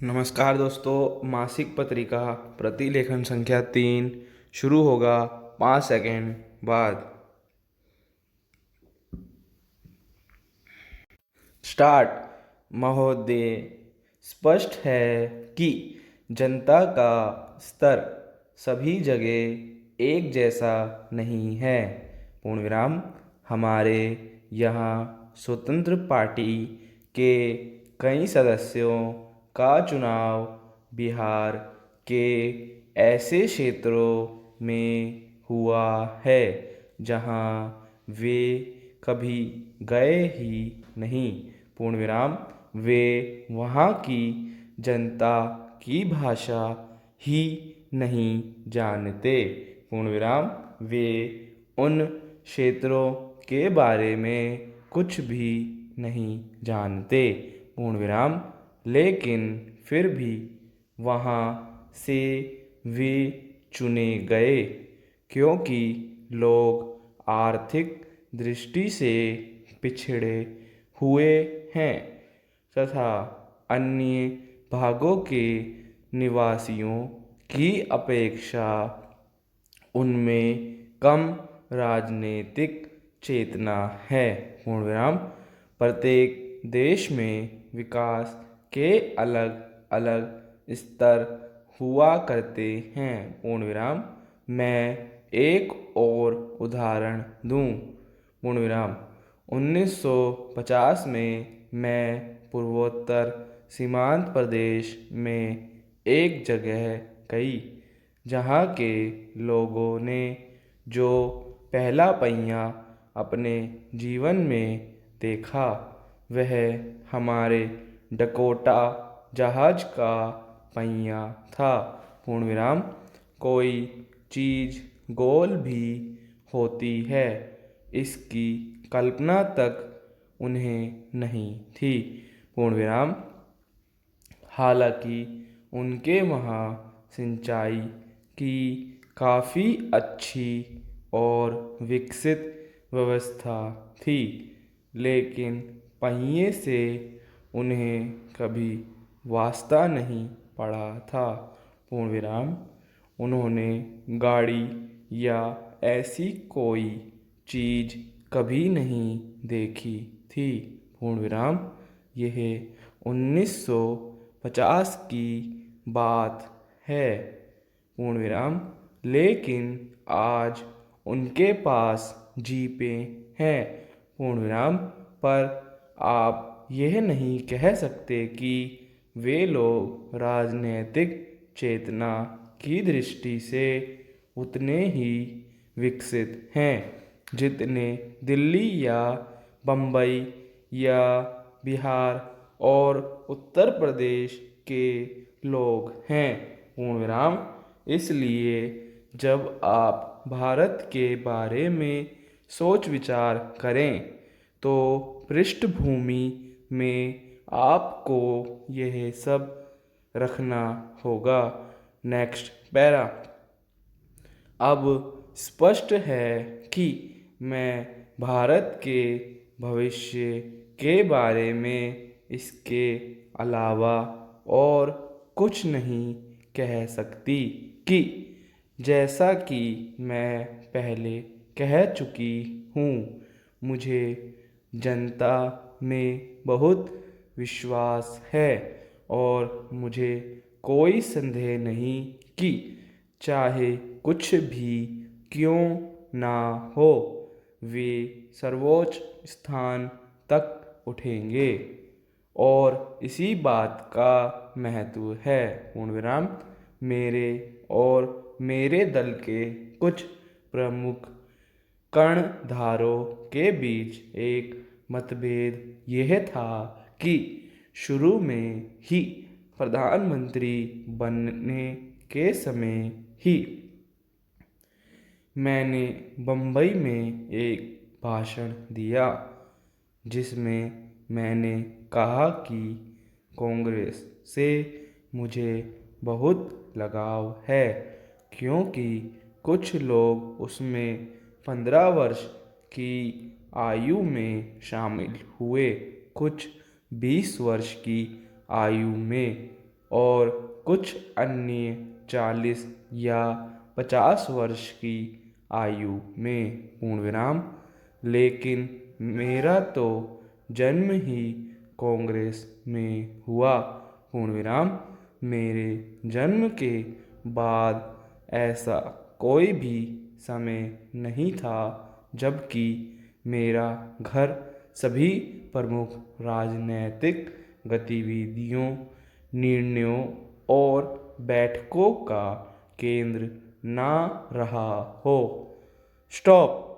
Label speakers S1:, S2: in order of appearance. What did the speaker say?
S1: नमस्कार दोस्तों, मासिक पत्रिका प्रतिलेखन संख्या 3 शुरू होगा 5 सेकंड बाद। स्टार्ट। महोदय, स्पष्ट है कि जनता का स्तर सभी जगह एक जैसा नहीं है। पूर्ण विराम। हमारे यहाँ स्वतंत्र पार्टी के कई सदस्यों का चुनाव बिहार के ऐसे क्षेत्रों में हुआ है जहां वे कभी गए ही नहीं। पूर्ण विराम। वे वहाँ की जनता की भाषा ही नहीं जानते। पूर्ण विराम। वे उन क्षेत्रों के बारे में कुछ भी नहीं जानते। पूर्ण विराम। लेकिन फिर भी वहाँ से वे चुने गए क्योंकि लोग आर्थिक दृष्टि से पिछड़े हुए हैं तथा अन्य भागों के निवासियों की अपेक्षा उनमें कम राजनीतिक चेतना है। पूर्ण विराम। प्रत्येक देश में विकास के अलग अलग स्तर हुआ करते हैं। पूर्ण विराम। मैं एक और उदाहरण दूं। पूर्ण विराम। 1950 में मैं पूर्वोत्तर सीमांत प्रदेश में एक जगह गई जहाँ के लोगों ने जो पहला पहिया अपने जीवन में देखा वह हमारे डकोटा जहाज का पहिया था। पूर्ण विराम। कोई चीज़ गोल भी होती है इसकी कल्पना तक उन्हें नहीं थी। पूर्ण विराम। हालांकि उनके वहाँ सिंचाई की काफ़ी अच्छी और विकसित व्यवस्था थी, लेकिन पहिए से उन्हें कभी वास्ता नहीं पड़ा था। पूर्ण विराम। उन्होंने गाड़ी या ऐसी कोई चीज़ कभी नहीं देखी थी। पूर्ण विराम। यह 1950 की बात है। पूर्ण विराम। लेकिन आज उनके पास जीपें हैं। पूर्ण विराम। पर आप यह नहीं कह सकते कि वे लोग राजनीतिक चेतना की दृष्टि से उतने ही विकसित हैं जितने दिल्ली या बम्बई या बिहार और उत्तर प्रदेश के लोग हैं। पूर्ण विराम। इसलिए जब आप भारत के बारे में सोच विचार करें तो पृष्ठभूमि में आपको यह सब रखना होगा। Next para. अब स्पष्ट है कि मैं भारत के भविष्य के बारे में इसके अलावा और कुछ नहीं कह सकती कि जैसा कि मैं पहले कह चुकी हूँ, मुझे जनता में बहुत विश्वास है और मुझे कोई संदेह नहीं कि चाहे कुछ भी क्यों ना हो वे सर्वोच्च स्थान तक उठेंगे और इसी बात का महत्व है। पूर्ण विराम। मेरे और मेरे दल के कुछ प्रमुख कर्णधारों के बीच एक मतभेद यह था कि शुरू में ही प्रधानमंत्री बनने के समय ही मैंने बम्बई में एक भाषण दिया जिसमें मैंने कहा कि कांग्रेस से मुझे बहुत लगाव है क्योंकि कुछ लोग उसमें 15 वर्ष की आयु में शामिल हुए, कुछ 20 वर्ष की आयु में और कुछ अन्य 40 या 50 वर्ष की आयु में पूर्ण विराम। लेकिन मेरा तो जन्म ही कांग्रेस में हुआ पूर्ण विराम। मेरे जन्म के बाद ऐसा कोई भी समय नहीं था जबकि मेरा घर सभी प्रमुख राजनैतिक गतिविधियों, निर्णयों और बैठकों का केंद्र ना रहा हो। स्टॉप।